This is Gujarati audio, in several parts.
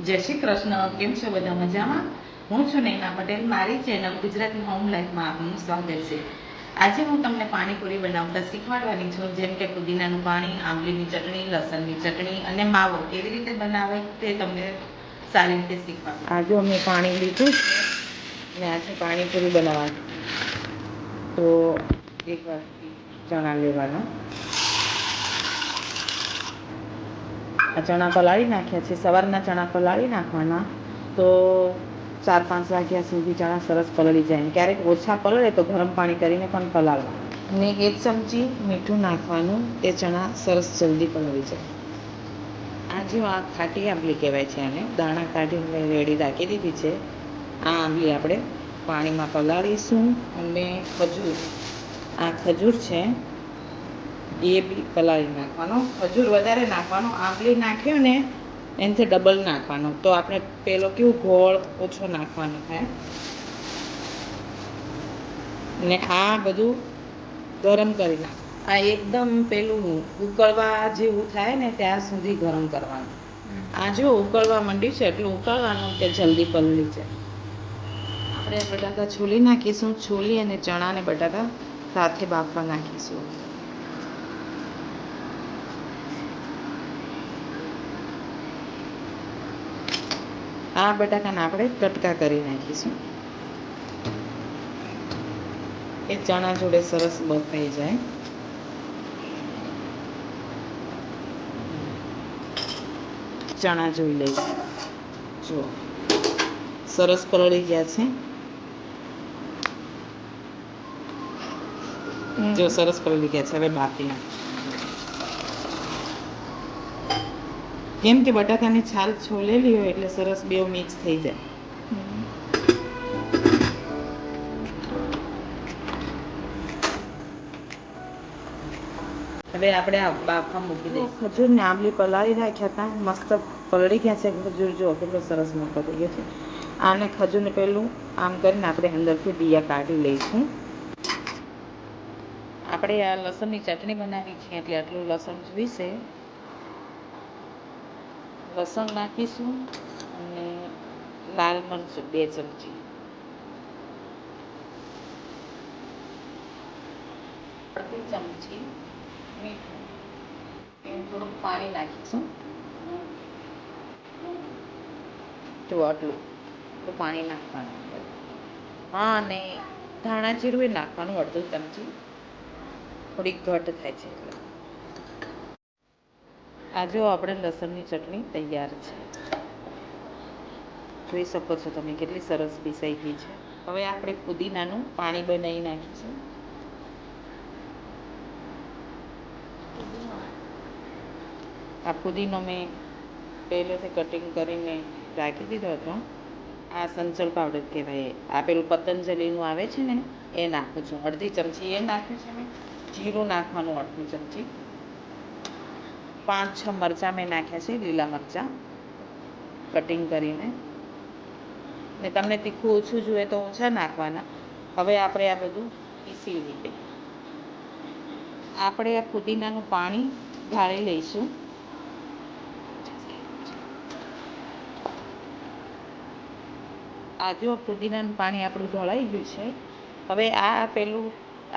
જય શ્રી કૃષ્ણ. કેમ છો બધા? મજામાં? હું છું નૈના પટેલ. મારી ચેનલ ગુજરાતી હોમ લાઈફમાં આપનું સ્વાગત છે. આજે હું તમને પાણીપુરી બનાવતા શીખવાડવાની છું. જેમ કે પુદીનાનું પાણી, આંબલીની ચટણી, લસણની ચટણી અને માવો કેવી રીતે બનાવે તે તમને સારી રીતે શીખવાડું. આજે અમે પાણી લીધું છે અને આજે પાણીપુરી બનાવવાની. તો એક વાટકી ચણા લેવાના. આ ચણા પલાળી નાખ્યા છે. સવારના ચણા પલાળી નાખવાના. તો 4-5 વાગ્યા સુધી ચણા સરસ પલળી જાય. ક્યારેક ઓછા પલળે તો ગરમ પાણી કરીને પણ પલાળવા. ને 1 ચમચી મીઠું નાખવાનું. એ ચણા સરસ જલ્દી પલળી જાય. આ જો આ ખાટી આંબલી કહેવાય છે આને. દાણા કાઢીને રેડી રાખી દીધી છે. આ આંબલી આપણે પાણીમાં પલાળીશું. અને ખજૂર, આ ખજૂર છે એ બી પલાળી નાખવાનો. ખજૂર વધારે નાખવાનો. આંબલી નાખ્યો ને એનાથી ડબલ નાખવાનો. તો આપણે પેલો કેવું ગોળ ઓછો નાખવાનો થાય. ને આ બધું ગરમ કરી નાખ. આ એકદમ પેલું ઉકળવા જેવું થાય ને ત્યાં સુધી ગરમ કરવાનું. આ જો ઉકળવા માંડ્યું છે એટલું ઉકળવાનું કે જલ્દી પલળી જાય. આપણે બટાકા છોલી નાખીશું. છોલી અને ચણા ને બટાકા સાથે બાફવા નાખીશું. આ બટાકાને આપણે કટકા કરી નાખીશું. એ ચણા જોડે સરસ બફાઈ જાય. ચણા જોઈ લઈશું. જો સરસ પલળી ગયા છે. જો સરસ પલળી ગયા છે. હવે બાફી નાખ. કેમ કે બટાકાની છાલ છોલેલી હોય એટલે સરસ બેવ મિક્સ થઈ જાય. હવે આપણે આ બાફા મૂકી દઈશું. ખજૂર ને આંબલી પલાળી રાખ્યા હતા. મસ્ત પલળી ગયા છે ખજૂર. જો કેટલો સરસ મોટો થઈ ગયો છે. આને ખજૂરને પહેલું આમ કરીને આપણે અંદરથી બિયા કાઢી લઈશું. આપણે આ લસણની ચટણી બનાવી છે એટલે આટલું લસણ જોઈશે. લસણ નાખીશું અને લાલ મરચું 2 ચમચી, અડધી ચમચી મીઠું, થોડુંક પાણી નાખીશું. જો આટલું પાણી નાખવાનું. હા, અને ધાણા જીરું એ નાખવાનું 1/2 ચમચી. થોડીક ઘટ થાય છે એટલે. આ જો આપણે લસણની ચટણી તૈયાર છે. જોઈ શકો છો તમે કેટલી સરસ પીસાઈ ગઈ છે. હવે આપણે પુદીનાનું પાણી બનાવી નાખીશું. આ પુદીનો મેં પહેલેથી કટિંગ કરીને રાખી દીધો હતો. આ સંચળ પાવડર કહેવાય. આ પેલું પતંજલિનું આવે છે ને એ નાખું છું. 1/2 ચમચી એ નાખ્યું છે મેં. જીરું નાખવાનું 1/2 ચમચી. 5-6 મરચાં મેં નાખ્યા છે, લીલા મરચાં કટિંગ કરીને. ને તમને તીખું ઓછું જોઈએ તો ઓછા નાખવાના. હવે આપણે આ બધું પીસી લઈએ. આપણે આ પુદીનાનું પાણી ગાળી લઈશું. આ જો પુદીનાનું પાણી આપણું ઢોળાઈ ગયું છે. હવે આ પેલું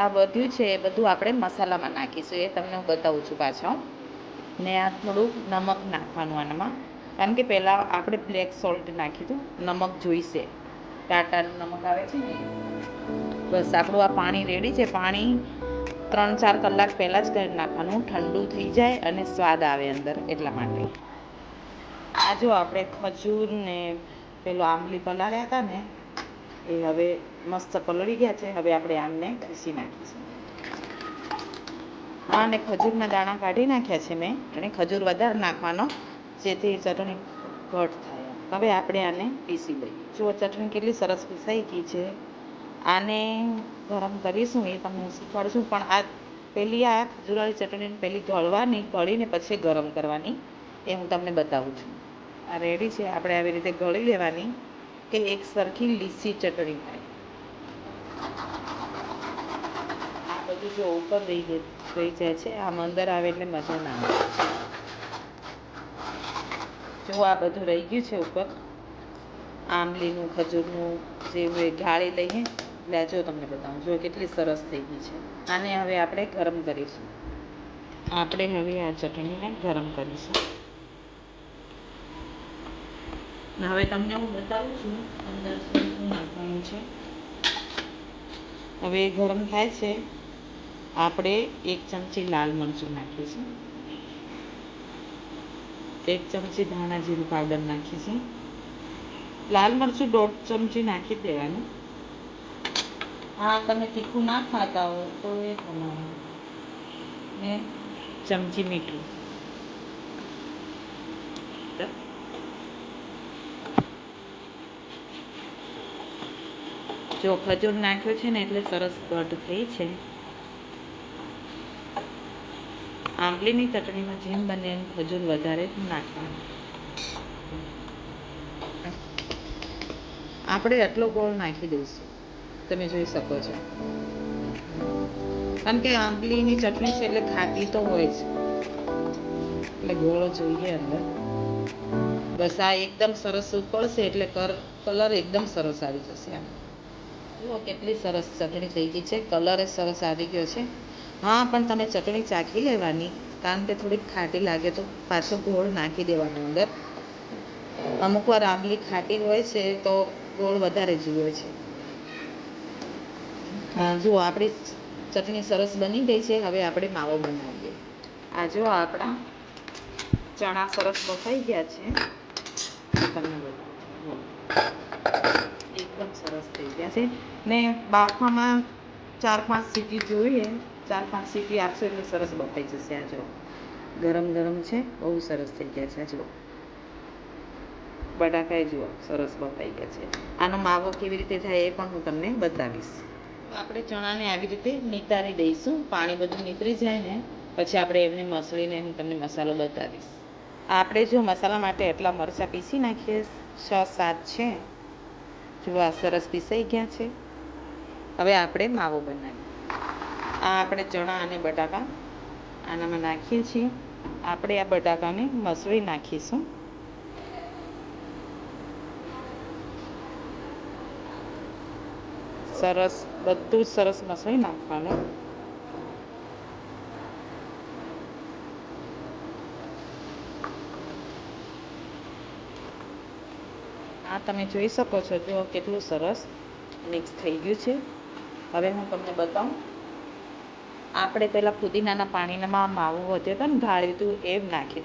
આ બધું છે એ બધું આપણે મસાલામાં નાખીશું. એ તમને હું બતાવું છું પાછો. ને આ થોડુંક નમક નાખવાનું આનામાં. કારણ કે પહેલાં આપણે બ્લેક સોલ્ટ નાખ્યું હતું. નમક જોઈશે. ટાટાનું નમક આવે છે ને. બસ આપણું આ પાણી રેડી છે. પાણી 3-4 કલાક પહેલાં જ કરી નાખવાનું. ઠંડુ થઈ જાય અને સ્વાદ આવે અંદર એટલા માટે. આ જો આપણે ખજૂર ને પેલું આંબલી પલાળ્યા હતા ને એ હવે મસ્ત પલળી ગયા છે. હવે આપણે આમને પીસી નાખીશું. હા, અને ખજૂરના દાણા કાઢી નાખ્યા છે મેં. અને ખજૂર વધારે નાખવાનો જેથી ચટણી ઘટ થાય. હવે આપણે આને પીસી લઈએ. જો ચટણી કેટલી સરસ પીસાઈ ગઈ છે. આને ગરમ કરીશું એ તમને શીખવાડશું. પણ આ પહેલી આ ખજૂરવાળી ચટણીને પહેલી ગળવાની, ગળીને પછી ગરમ કરવાની એ હું તમને બતાવું છું. આ રેડી છે. આપણે આવી રીતે ગળી લેવાની કે એક સરખી લીસી ચટણી થાય. આ બધું જો ઉપર રહી જાય છે. આમ અંદર આવે એટલે મજા ના આવે. જો આ બધું રહી ગયું છે ઉપર, આંબલીનું ખજૂરનું જે ગાળી લઈએ એટલે જો તમને બતાવું, જો કેટલી સરસ થઈ ગઈ છે. આને હવે આપણે ગરમ કરીશું. આપણે હવે આ ચટણીને ગરમ કરીશું. હવે તમને હું બતાવું છું અંદર શું નાખવાનું છે. હવે ગરમ થાય છે, આપણે 1 ચમચી લાલ મરચું નાખીશું, 1 ચમચી ધાણા જીરું પાવડર નાખીશું. લાલ મરચું 1.5 ચમચી નાખી દેવાનું. હા, તમે તીખું ના ખાતા હો તો એ પ્રમાણે. ને ચમચી મીઠું. જો ખજૂર નાખ્યો છે ને એટલે સરસ ઘટ થઈ છે. આંબલીની ચટણીમાં જેમ બને એમ ખજૂર વધારે નાખવાનું. આપણે આટલો ગોળ નાખી દઈશું, તમે જોઈ શકો છો. કારણ કે આંબલીની ચટણી છે એટલે ખાટી તો હોય જ, એટલે ગોળ જોઈએ અંદર. બસ આ એકદમ સરસ ઉકળશે એટલે કલર એકદમ સરસ આવી જશે. આમ જુઓ કેટલી સરસ ચટણી થઈ ગઈ છે, કલર એ સરસ આવી ગયો છે. હા, પણ તમે ચટણી ચાખી લેવાની, કારણ કે થોડીક ખાટી લાગે તો પાછો ગોળ નાખી દેવાનો અંદર. અમુક વાર આંબલી ખાટી હોય છે તો ગોળ વધારે જુએ છે. હા, જુઓ આપણી ચટણી સરસ બની ગઈ છે. હવે આપણે માવો બનાવીએ. આ જો આપણા ચણા સરસ બફાઈ ગયા છે. તમને બતાવું, એકદમ સરસ થઈ ગયા છે. ને બાફવામાં 4-5 સીટી જોઈએ, 4-5 સીટી આપશો એટલે સરસ બફાઈ જશે. આ જો ગરમ ગરમ છે, બહુ સરસ થઈ ગયા છે. જુઓ બટાકા જુઓ સરસ બફાઈ ગયા છે. આનો માવો કેવી રીતે થાય એ પણ હું તમને બતાવીશ. આપણે ચણાને આવી રીતે નિતારી દઈશું, પાણી બધું નીતરી જાય ને પછી આપણે એમને મસળીને હું તમને મસાલો બતાવીશ. આપણે જો મસાલા માટે એટલા મરચાં પીસી નાખીએ, 6-7 છે. જો આ સરસ પીસાઈ ગયા છે. હવે આપણે માવો બનાવીએ. આ આપણે ચણા અને બટાકા આનામાં નાખીએ છીએ. આપણે આ બટાકાને મસળી નાખીશું. સરસ બધું જ સરસ મસળી નાખવાનું. આ તમે જોઈ શકો છો, જો કેટલું સરસ મિક્સ થઈ ગયું છે. હવે હું તમને બતાવું, આપણે પહેલાં ફુદીનાના પાણીમાં માવો વધ્યો હતો ને ગાળ્યું હતું, એ નાખી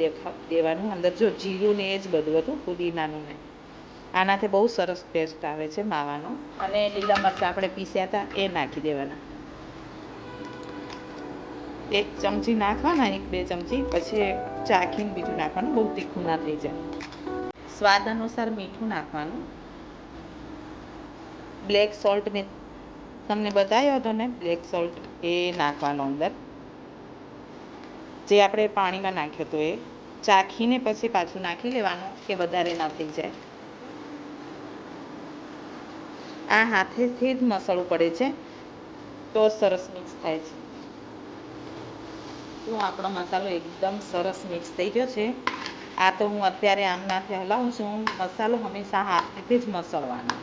દેવાનું અંદર. જો જીરું ને એ જ બધું હતું, ફુદીનાનું ને. આનાથી બહુ સરસ ટેસ્ટ આવે છે માવાનો. અને લીલા મરચાં આપણે પીસ્યા હતા એ નાખી દેવાના. 1 ચમચી નાખવાના, 1-2 ચમચી, પછી ચાખીને બીજું નાખવાનું, બહુ તીખું ના થઈ જાય. સ્વાદ અનુસાર મીઠું નાખવાનું. બ્લેક સોલ્ટ મેં તમને બતાવ્યો હતો ને, બ્લેક સોલ્ટ એ નાખવાનો અંદર, જે આપણે પાણીમાં નાખ્યો હતો એ. ચાખીને પછી પાછું નાખી લેવાનું કે વધારે ના થઈ જાય. આ હાથેથી જ મસળવું પડે છે તો સરસ મિક્સ થાય છે. તો આપણો મસાલો એકદમ સરસ મિક્સ થઈ ગયો છે. આ તો હું અત્યારે આમનાથી હલાવું છું. મસાલો હંમેશા હાથેથી જ મસળવાનો.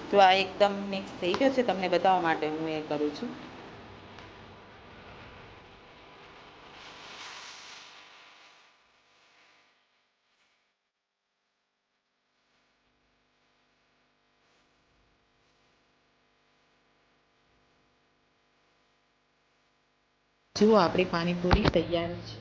તો આ એકદમ મિક્સ થઈ ગયો છે, તમને બતાવવા માટે હું એ કરું છું. જુઓ આપણી પાણીપુરી તૈયાર છે.